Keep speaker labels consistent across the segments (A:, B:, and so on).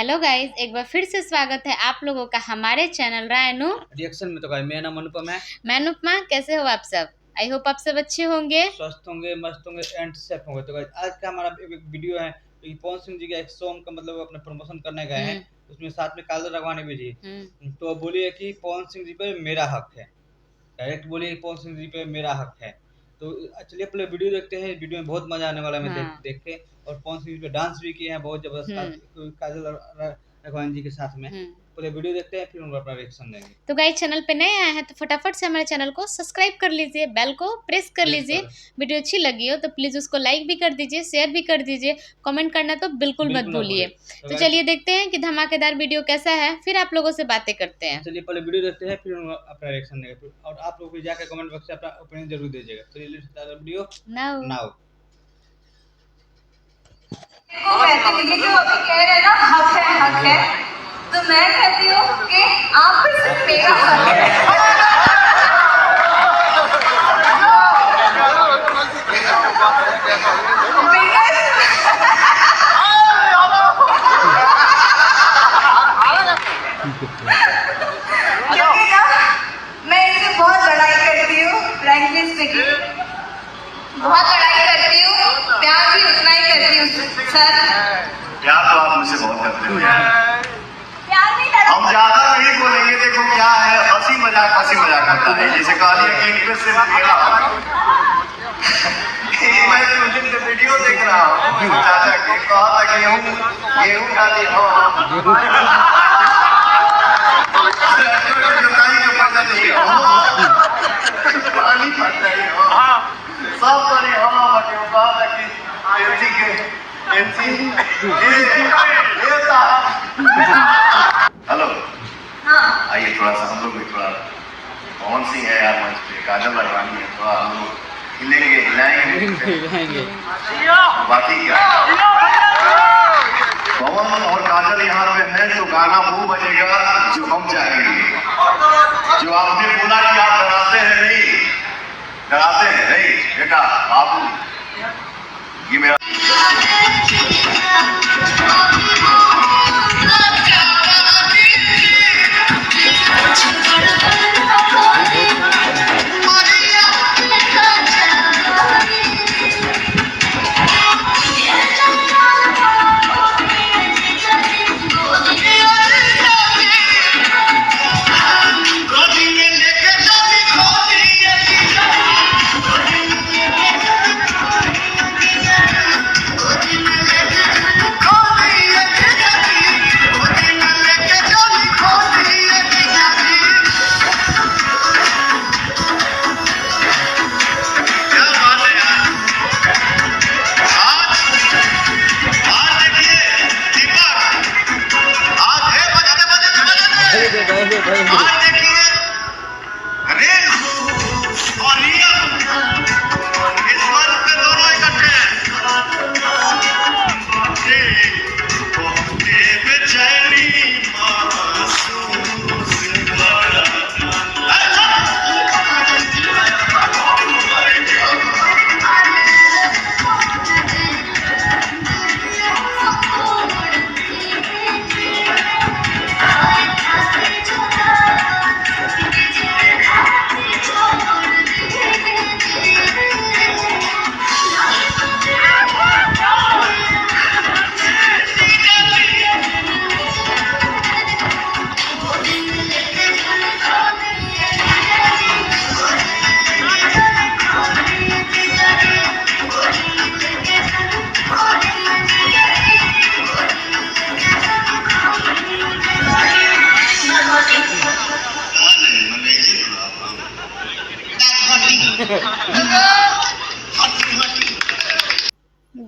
A: Hello guys, एक बार फिर से स्वागत है आप लोगों का हमारे चैनल रायनु
B: रिएक्शन में। तो गाइस मेरा नाम अनुपम है।
A: मैं अनुपमा। कैसे हो आप सब? आई होप आप सब अच्छे होंगे,
B: स्वस्थ होंगे, मस्त होंगे एंड सेफ होंगे। तो गाइस आज का हमारा एक वीडियो है कि पवन सिंह जी का एक सॉन्ग का मतलब अपना प्रमोशन करने गए हैं, उसमें साथ में काजल राघवानी भी थी। तो बोली है कि पवन सिंह जी पे मेरा हक है, डायरेक्ट बोली है कि पवन सिंह जी पे मेरा हक है। तो चलिए पहले वीडियो देखते हैं। वीडियो में बहुत मजा आने वाला है हमें देख के। और पवन सिंह जी पे डांस भी किए हैं बहुत जबरदस्त काजल राघवानी जी के साथ में। पहले वीडियो देखते हैं, फिर उनका अपना रिएक्शन देंगे।
A: तो गाइस चैनल पे नए आए हैं तो फटाफट से हमारे चैनल को सब्सक्राइब कर लीजिए, बेल को प्रेस कर लीजिए। वीडियो अच्छी लगी हो तो प्लीज उसको लाइक भी कर दीजिए, शेयर भी कर दीजिए, कमेंट करना तो बिल्कुल मत भूलिए। तो चलिए देखते हैं कि धमाकेदार वीडियो कैसा है, फिर आप लोगों से बातें करते हैं।
B: चलिए पहले वीडियो देखते हैं, फिर अपना रिएक्शन देंगे। और आप लोग भी जाकर कमेंट बॉक्स में अपना ओपिनियन जरूर दीजिएगा। चलिए let's start the video now.
C: ये जो अभी कह रहे हैं ना हक है, तो मैं कहती हूँ कि आप पे सिर्फ मेरा हक है। क्योंकि ना मैं इनसे बहुत लड़ाई करती हूँ, फ्रैंकली स्पीकिंग बहुत लड़ाई करती हूँ, प्यार भी उतना ही करती हूँ सर।
D: प्यार तो आप मुझसे बहुत करते हो।
C: प्यार भी लड़ा
D: हम ज्यादा नहीं बोलेंगे। देखो क्या है, हंसी मजाक होता है। जैसे कहा कि इन पे सिर्फ मेरा मैं उस दिन से वीडियो देख रहा हूँ, चाचा के कहा था गेहूं डाली हो पानी पड़ रही हो सब करे हवा बटे हो। कहा था कि हेलो आइए थोड़ा सा हम लोग भी थोड़ा पवन सिंह है यार मंच पे, काजल राघवानी है, थोड़ा हम लोग हिलेंगे हिलाएंगे। बाकी क्या पवन और काजल यहाँ पे है तो गाना वो बजेगा जो हम चाहेंगे। जो आपने बोला कि आप डराते हैं नहीं बेटा बाबू, ये मेरा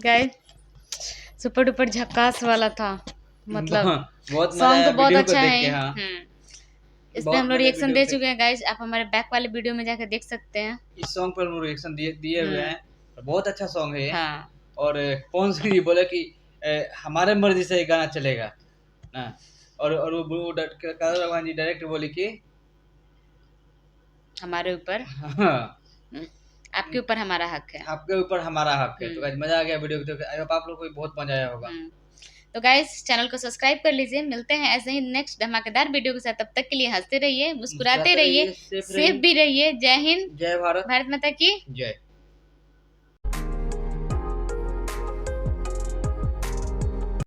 A: गाइस सुपर डुपर झक्कास वाला था, मतलब
B: बहुत
A: सॉन्ग तो बहुत अच्छा है। इस पे हम लोग रिएक्शन दे चुके हैं गाइस, आप हमारे बैक वाले वीडियो में जाकर देख सकते हैं।
B: इस सॉन्ग पर हम लोग रिएक्शन दिए हुए हैं। बहुत अच्छा सॉन्ग है ये। और पवन सिंह जी बोले कि हमारे मर्जी से ये गाना चलेगा ना। और वो काजल राघवानी जी डायरेक्ट बोली कि
A: हमारे ऊपर आपके ऊपर हमारा हक है।
B: आपके ऊपर हमारा हक है। तो गाइस मजा आ गया वीडियो को देख, आई होप आप लोग को भी बहुत मजा आया होगा।
A: तो गाइस चैनल को सब्सक्राइब कर लीजिए। मिलते हैं ऐसे ही नेक्स्ट धमाकेदार वीडियो के साथ। तब तक के लिए हंसते रहिए, मुस्कुराते रहिए, सेफ भी रहिए। जय हिंद,
B: जय भारत,
A: भारत माता की
B: जय।